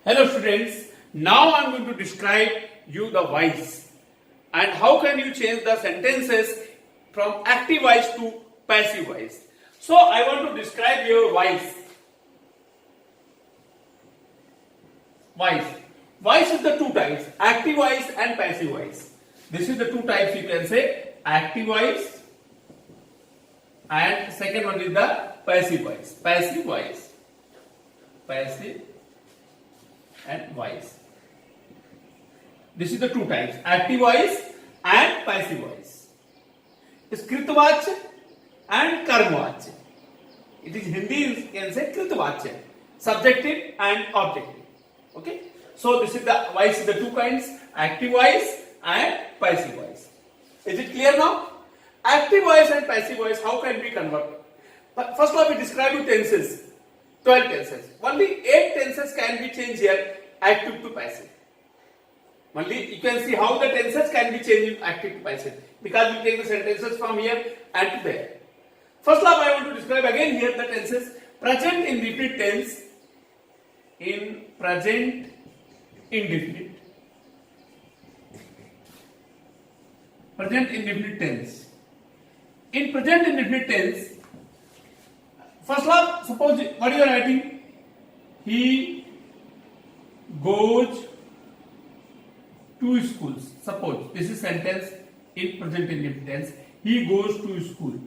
Hello students, now I am going to describe you the voice and how can you change the sentences from active voice to passive voice. So I want to describe your voice. Voice is the two types, active voice and passive voice. This is the two types you can say, active voice and second one is the passive voice. Passive and voice. This is the two types, active voice and passive voice. Skritavachya and karmavachya. It is Hindi, you can say Kritavachya, subjective and objective. Okay. So this is the voice, the two kinds, active voice and passive voice. Is it clear now? Active voice and passive voice, how can we convert? First of all, we describe you tenses. 12 tenses. Only 8 tenses can be changed here, active to passive. Only you can see how the tenses can be changed in active to passive because we take the sentences from here and to there. First of all, I want to describe again here the tenses. Present indefinite tense, in present indefinite. Present indefinite tense. In present indefinite tense, first of all, suppose what you are writing, he goes to schools. Suppose this is sentence in present indefinite tense. He goes to school.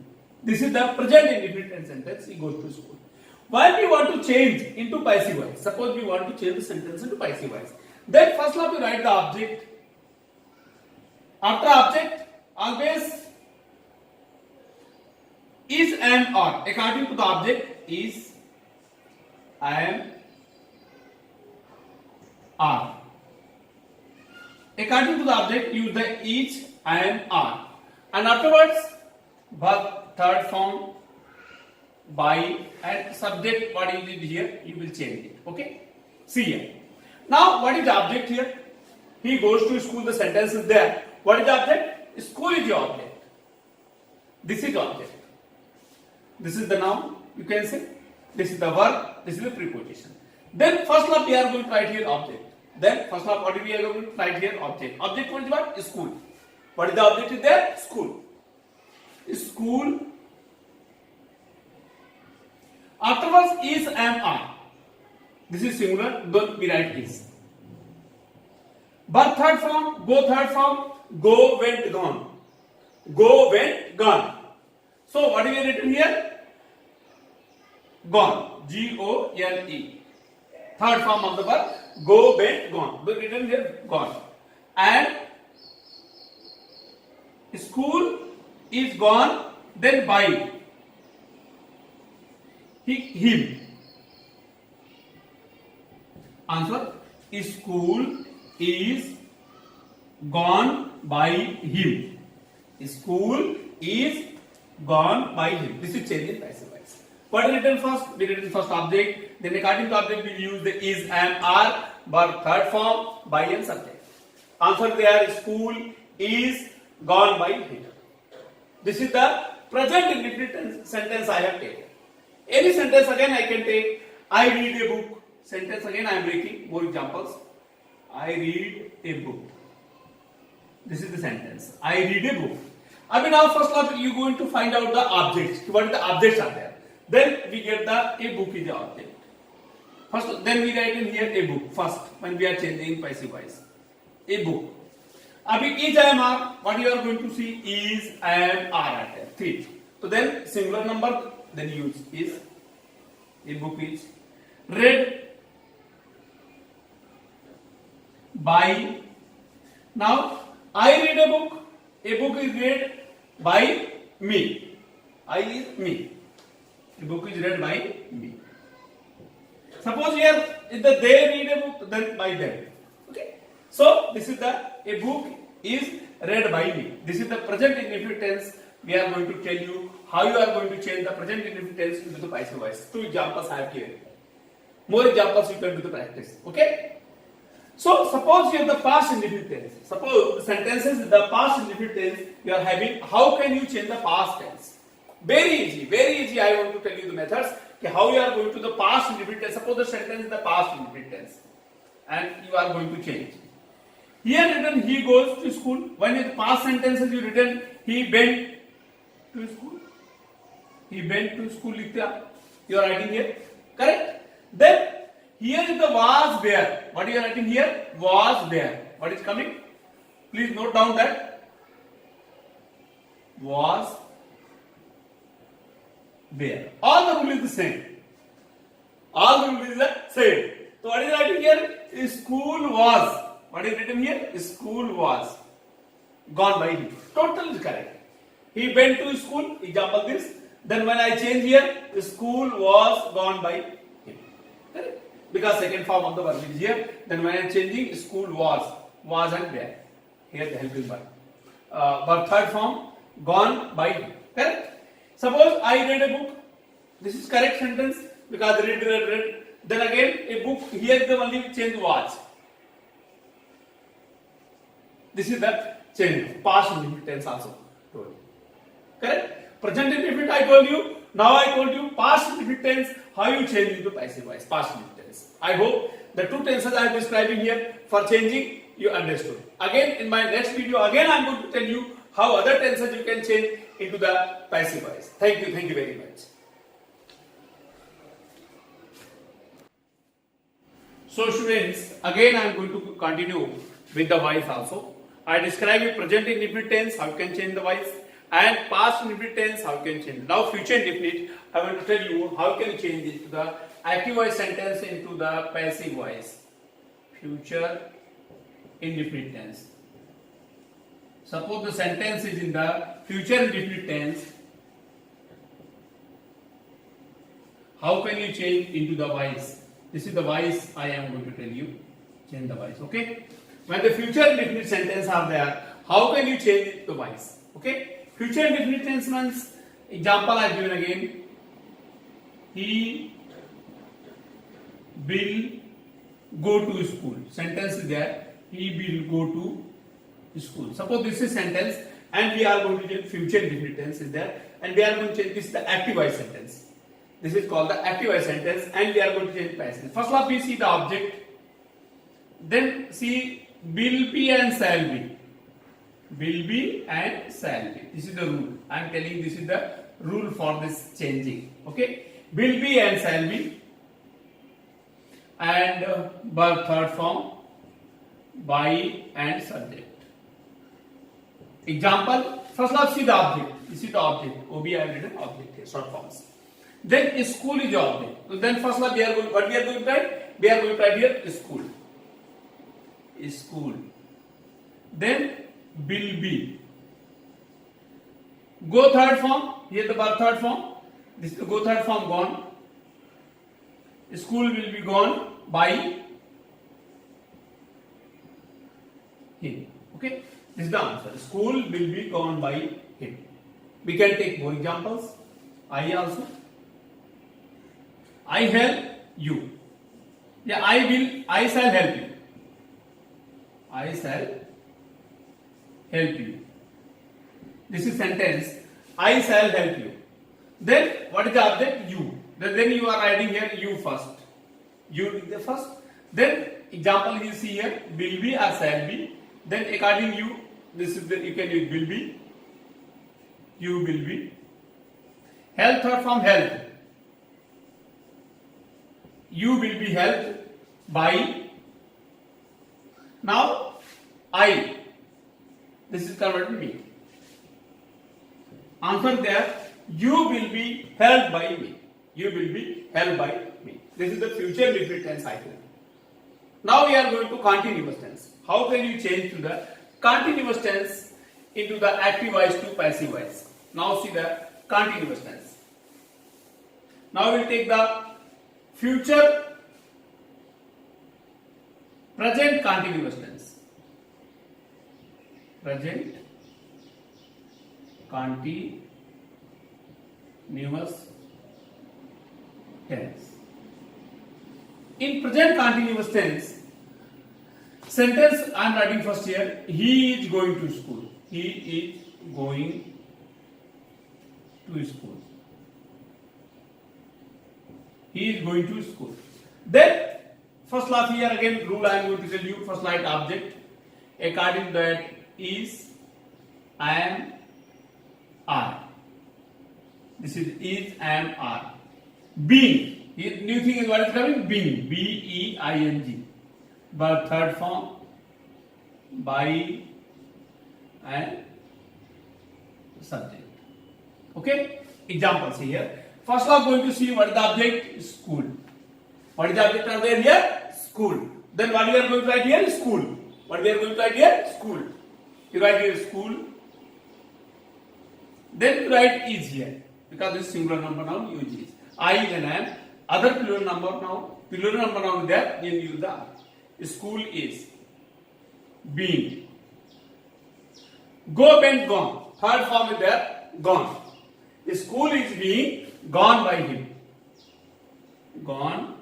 This is the present indefinite tense sentence. He goes to school. While we want to change into passive voice, suppose we want to change the sentence into passive voice, then first of all we write the object. After object, always is, am, or. According to the object, is, am, are. According to the object, use the is, am, are. And afterwards, verb, third form, by, and subject, what you did here, you will change it. Okay? See here. Now, what is the object here? He goes to school, the sentence is there. What is the object? School is the object. This is the object. This is the noun, you can say. This is the verb, this is the preposition. Then first of all we are going to write here object. Then first of all what we are going to write here object. Object what is what? School. What is the object is there? School. School. Afterwards is, am, are. This is singular, don't we write is. But third form, go, went, gone. Go, went, gone. So what is written here? Gone. G-O-N-E. Third form of the verb. Go, went, gone. But written here, gone. And school is gone, then by. Him. Answer. School is gone by him. School is gone by him. This is change in passive voice. What is written first? We written first object. Then according to object we use the is, am, are. Verb third form, by and subject. Answer there. School is gone by him. This is the present indefinite sentence I have taken. Any sentence again I can take. I read a book. Sentence again I am breaking. More examples. I read a book. This is the sentence. I read a book. I mean now first of all you are going to find out the objects. What the objects are there. Then we get the a book is the object. First, then we write in here a book first when we are changing passive voice. A book. Abhi is, am, are. What you are going to see is, am, are are there. 3. So then singular number. Then use is. A book is read by. Now I read a book. A book is read by me. I is me. A book is read by me. Suppose here if they read a book, then by them. Okay. So this is the a book is read by me. This is the present indefinite tense. We are going to tell you how you are going to change the present indefinite tense into the passive voice. 2 examples I have given. More examples you can do the practice. Okay. So suppose you have the past indefinite tense. Suppose sentences the past indefinite tense you are having. How can you change the past tense? Very easy, very easy. I want to tell you the methods. How you are going to the past indefinite tense. Suppose the sentence is the past indefinite tense. and you are going to change. Here written he goes to school. When in past sentences you written he went to school. He went to school. You are writing here, correct? Then here is the was there. What you are writing here? Was there. What is coming? Please note down that was there. All the rule is the same. All the rule is the same. So what is writing here? School was. What is written here? School was gone by him. Totally correct. He went to school. Example this. Then when I change here, school was gone by him. Correct? Because second form of the verb is here. Then when I am changing, school was and there. Here the helping verb. But third form, gone by him. Correct? Suppose I read a book. This is correct sentence because read. Then again a book. Here the only change was. This is the change. Past indefinite tense also. Correct? Present indefinite I told you. Now I told you past indefinite tense. How you change into passive voice. Past indefinite tense. I hope the two tenses I am describing here for changing you understood. Again in my next video again I am going to tell you how other tenses you can change into the passive voice. Thank you very much. So students, again I am going to continue with the voice also. I describe you present indefinite tense, how you can change the voice, and past indefinite tense, how you can change. Now future indefinite, I want to tell you how you can change it to the active voice sentence into the passive voice. Future indefinite tense. Suppose the sentence is in the future indefinite tense. How can you change into the voice? This is the voice I am going to tell you. Change the voice, okay? When the future indefinite sentence are there, how can you change it to voice? Okay? Future indefinite tense means, example I given again. He will go to school. Sentence is there. He will go to school. Suppose this is sentence and we are going to change future indefinite tense is there and we are going to change this the active voice sentence. This is called the active voice sentence and we are going to change passive. First of all we see the object. Then see will be and shall be. Will be and shall be. This is the rule. I am telling this is the rule for this changing. Okay. Will be and shall be. And verb third form by and subject. Example, first let's see the object. This is the object. OB I have written object here, short forms. Then school is the object. So then first what we are going to write? We are going to write here school. School. Then will be. Go third form. Here the verb third form. This is the go third form gone. School will be gone by him. Okay. This is the answer. School will be gone by him. We can take more examples. I also. I help you. Yeah, I shall help you. I shall help you. This is sentence. I shall help you. Then what is the object? You. Then you are writing here you first. You the first. Then example you see here will be or shall be. Then according you, this is the you can use will be. You will be. Health or from health. You will be helped by. Now I. This is converted me. Answer there. You will be helped by me. You will be helped by me. This is the future indefinite tense cycle. Now we are going to continuous tense. How can you change to the continuous tense into the active voice to passive voice? Now see the continuous tense. Now we will take the future present continuous tense. Present continuous tense. In present continuous tense, sentence I am writing first here. He is going to school. He is going to school. He is going to school. Then first law here again rule I am going to tell you. First light object according to that is, am, are. This is, am, are. Being. Here new thing is what is coming? Being. B-E-I-N-G. But third form by and subject. Okay. Examples here. First we are going to see what is the object? School. What is the object are there here? School. Then what we are going to write here? School. What we are going to write here? School. You write here school. Then you write is here. Because this singular number noun use is. I then am. Other plural number noun there, then use the are. School is. Being. Go, went, gone. Third form is there. Gone. School is being gone by him. Gone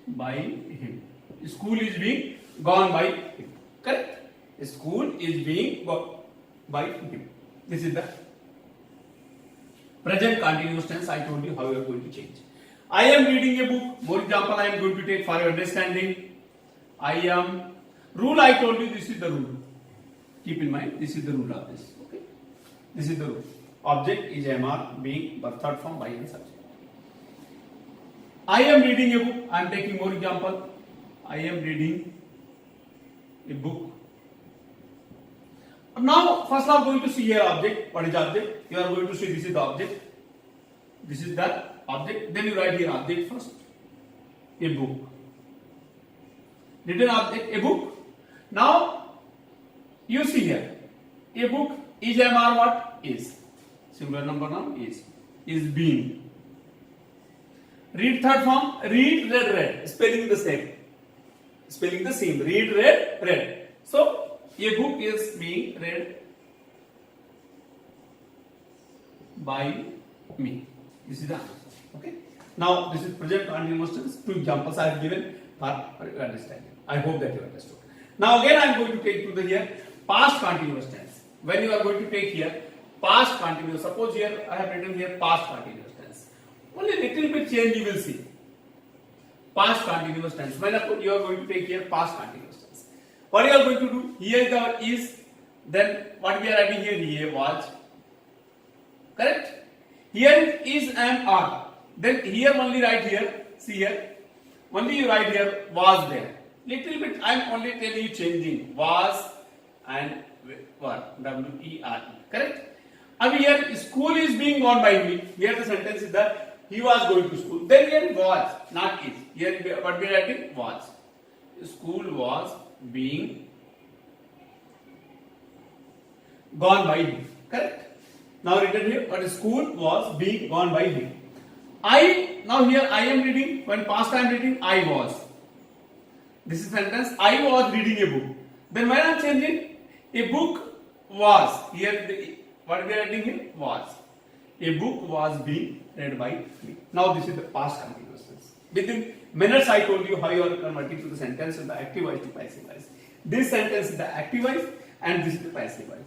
by him. School is being gone by him. Correct? School is being gone by him. This is the present continuous tense. I told you how you are going to change. I am reading a book. More example I am going to take for your understanding. I am. Rule I told you, this is the rule. Keep in mind, this is the rule of this. Okay? This is the rule. Object is MR, being, but third form by and subject. I am reading a book. I am taking more example. I am reading a book. Now, first I am going to see here object. What is object? You are going to see this is the object. This is the object. Then you write here object first. A book. Written object, a book. Now, you see here. A book is MR what? Is. Singular number noun is. Is being. Read third form. Read, read. Spelling the same. Spelling the same. Read, read. So, a book is being read by me. This is the answer. Okay. Now, this is present continuous tense. Two examples I have given for your understanding. I hope that you understood. Now, again, I am going to take to the here past continuous tense. When you are going to take here past continuous, suppose here I have written here past continuous tense. Only little bit change you will see. Past continuous tense. When you are going to take here past continuous tense. What you are going to do? Here the is. Then what we are writing here? Here was. Correct? Here is and are. Then here only write here. See here. Only you write here was there. Little bit I am only telling you changing. Was and were. W-E-R-E. Correct? And here school is being gone by me. Here the sentence is that he was going to school. Then here was, not is. Here what we are writing? Was. School was being gone by him. Correct? Now written here, but school was being gone by him. Now here I am reading, when past I am reading, I was. This is sentence, I was reading a book. Then when I am changing, a book was. Here what we are writing here? Was. A book was being read by me. Now this is the past continuous tense. Within minutes I told you how you are converting to the sentence of the active voice to passive voice. This sentence is the active voice and this is the passive voice.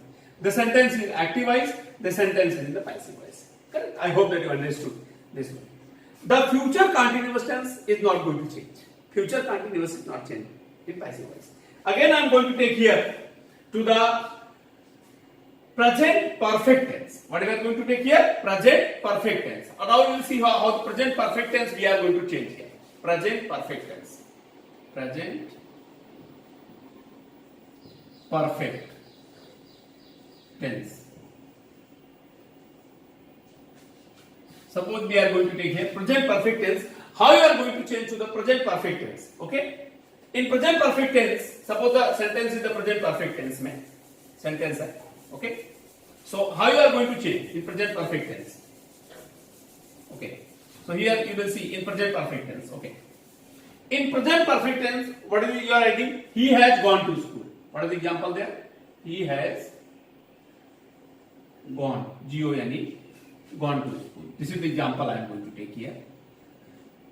The sentence is active voice, the sentence is in the passive voice. Correct? I hope that you understood this one. The future continuous tense is not going to change. Future continuous is not changing in passive voice. Again I am going to take here to the present perfect tense. What we are going to take here? Present perfect tense. Now we will see how the present perfect tense we are going to change here. Present perfect tense. Present perfect tense. Suppose we are going to take here present perfect tense. How you are going to change to the present perfect tense? Okay. In present perfect tense, suppose the sentence is the present perfect tense. Sentence. Okay. So how you are going to change in present perfect tense? Okay. So here you will see in present perfect tense. Okay. In present perfect tense, what is you are writing? He has gone to school. What is the example there? He has gone. G-O-N-E. Gone to school. This is the example I am going to take here.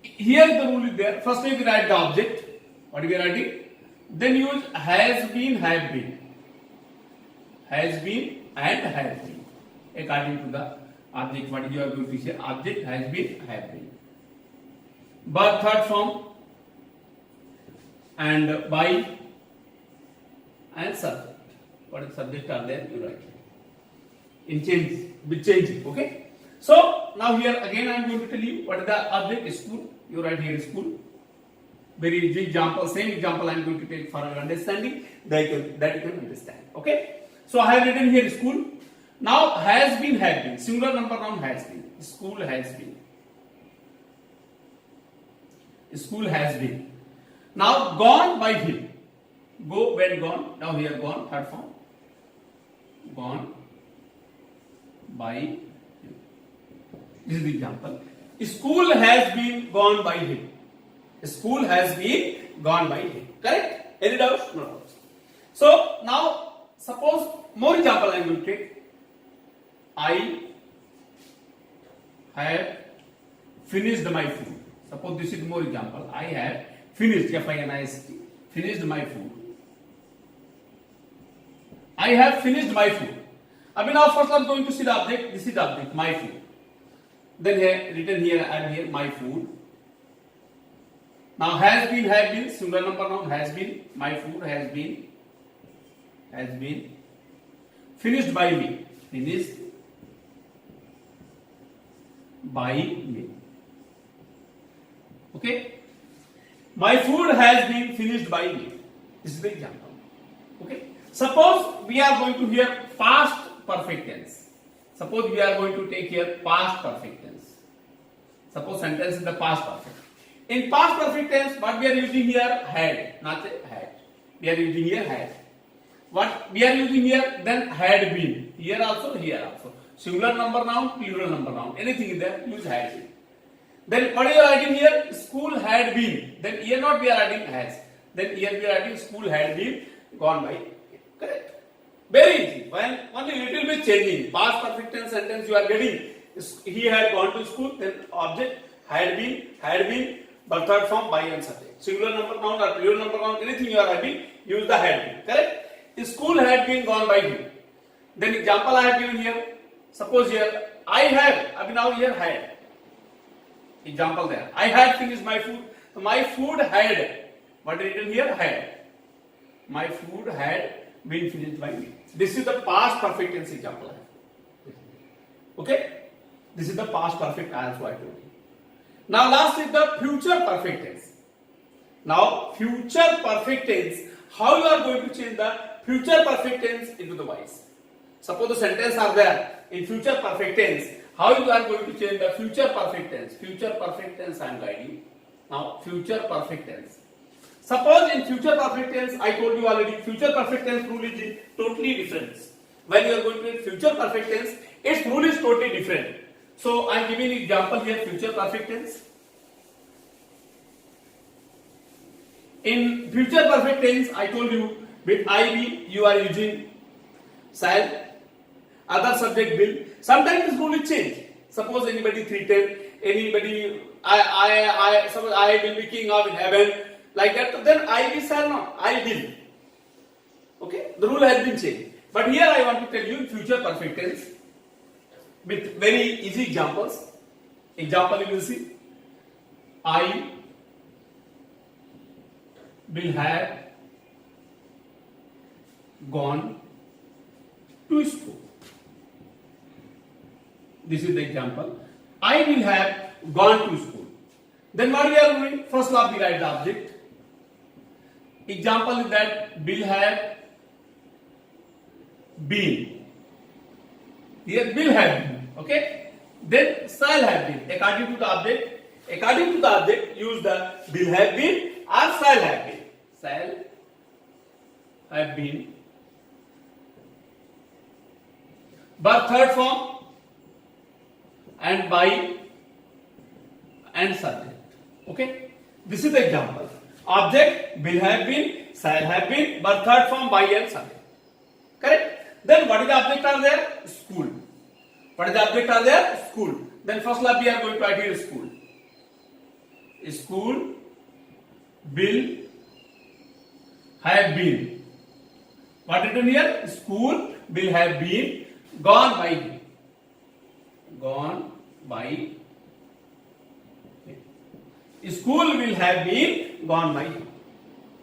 Here the rule is there. First we write the object. What we are writing? Then use has been, have been. Has been and have been. According to the object, what you are going to say? Object has been, have been. But third form and by and subject. What is subject are there? You write in change with changing. Okay. So now here again I am going to tell you what is the object. School. You write here school. Very easy example. Same example I am going to take for your understanding that you can understand. Okay. So I have written here school. Now has been, had been. Singular number noun has been. School has been. School has been. Now gone by him. Go, when, gone. Now here gone, third form. Gone by him. This is the example. School has been gone by him. School has been gone by him. Correct? Any doubts? No doubts. So now suppose more example I am going to take. I have finished my food. Suppose this is more example. I have finished, F-I-N-I-S-T, finished my food. I have finished my food. Abhi now first I am going to see the object. This is the object, my food. Then here, written here and here, my food. Now has been, have been, singular number noun has been, my food has been finished by me. Finished by me. Okay. My food has been finished by me. This is the example. Okay. Suppose we are going to hear past perfect tense. Suppose we are going to take here past perfect tense. Suppose sentence is the past perfect. In past perfect tense, what we are using here? Had, not had. We are using here had. What we are using here? Then had been. Here also, here also. Singular number noun, plural number noun. Anything is there, use had been. Then what you are writing here? School had been. Then here not we are writing has. Then here we are writing school had been gone by. Correct? Very easy. When only little bit changing. Past perfect tense sentence you are getting. He had gone to school. Then object had been, but third form by and subject. Singular number noun or plural number noun, anything you are having, use the had been. Correct? School had been gone by him. Then example I have given here. Suppose here I have. Abhi now here had. Example there. I had finished my food. My food had. What is written here? Had. My food had been finished by me. This is the past perfect tense example. Okay? This is the past perfect as I told you. Now last is the future perfect tense. Now future perfect tense. How you are going to change the future perfect tense into the voice? Suppose the sentence are there in future perfect tense. How you are going to change the future perfect tense? Future perfect tense I am guiding. Now future perfect tense. Suppose in future perfect tense, I told you already, future perfect tense rule is totally different. When you are going to future perfect tense, its rule is totally different. So I am giving an example here, future perfect tense. In future perfect tense, I told you with IB you are using shall, other subject will. Sometimes this rule is changed. Suppose anybody treated, anybody suppose I will be king of in heaven, like that, then I will shall not, I will. Okay, the rule has been changed. But here I want to tell you future perfect tense with very easy examples. Example you will see. I will have gone to school. This is the example. I will have gone to school. Then what we are doing? First love we write the object. Example is that will have been. Here will have been. Okay. Then shall have been. According to the object, use the will have been or shall have been. Shall have been. But third form and by and subject. Okay. This is the example. Object will have been, shall have been, but third form by and subject. Correct? Then what is the object are there? School. What is the object are there? School. Then first lab we are going to write here school. School will have been. What written here? School will have been gone by him. Gone by him. School will have been gone by him.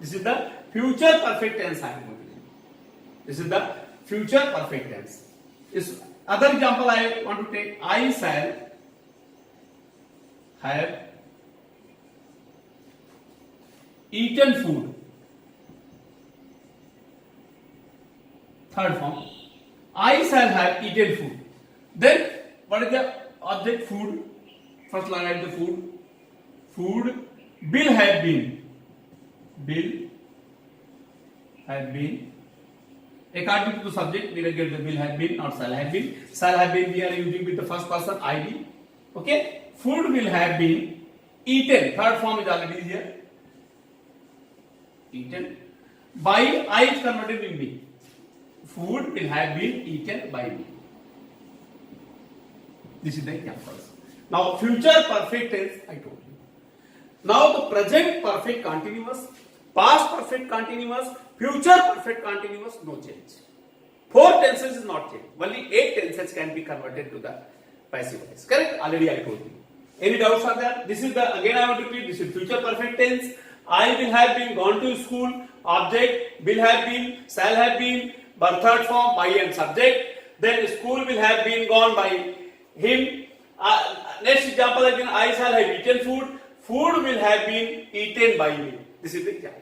This is the future perfect tense I am going to use. This is the future perfect tense. Is other example I want to take. I shall have eaten food. Third form. I shall have eaten food. Then what is the object? Food. First line write the food. Food will have been. Will have been. According to the subject, we will get the will have been, not shall have been. Shall have been we are using with the first person I be. Okay. Food will have been eaten. Third form is already here. Eaten. By I is converted in me. Food will have been eaten by me. This is the examples. Now future perfect tense I told you. Now the present perfect continuous, past perfect continuous, future perfect continuous, no change. 4 tenses is not changed. Only 8 tenses can be converted to the passive voice. Correct? Already I told you. Any doubts are there? This is the, again I want to repeat, this is future perfect tense. I will have been gone to school, object, will have been, shall have been, but third form, by and subject. Then school will have been gone by him. Next example again, I shall have eaten food. Food will have been eaten by me. This is the example.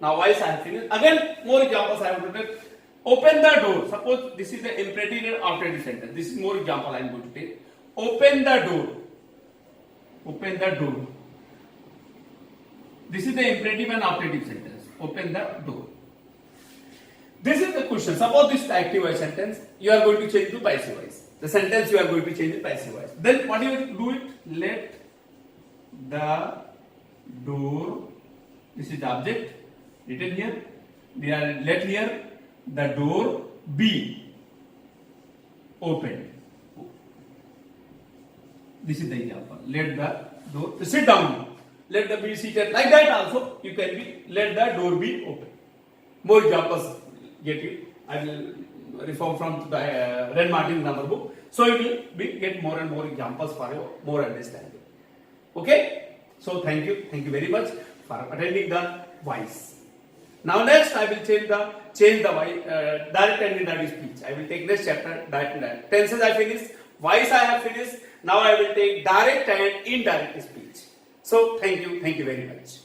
Now voice I have finished. Again, more examples I want to take. Open the door. Suppose this is the imperative and operative sentence. This is more example I am going to take. Open the door. Open the door. This is the imperative and operative sentence. Open the door. This is the question. Suppose this is the active voice sentence. You are going to change to passive voice. The sentence you are going to change to passive voice. Then what you will do it? Let the door. This is the object written here. We are let here the door be opened. This is the example. Let the door sit down. Let the be seated. Like that also you can be let the door be open. More examples get it. I will refer from the Red Martin number book. So you will be get more and more examples for your more understanding. Okay. So thank you very much for attending the voice. Now next I will change the voice, direct and indirect speech. I will take next chapter direct and indirect. Tenses I finished, voice I have finished. Now I will take direct and indirect speech. So thank you very much.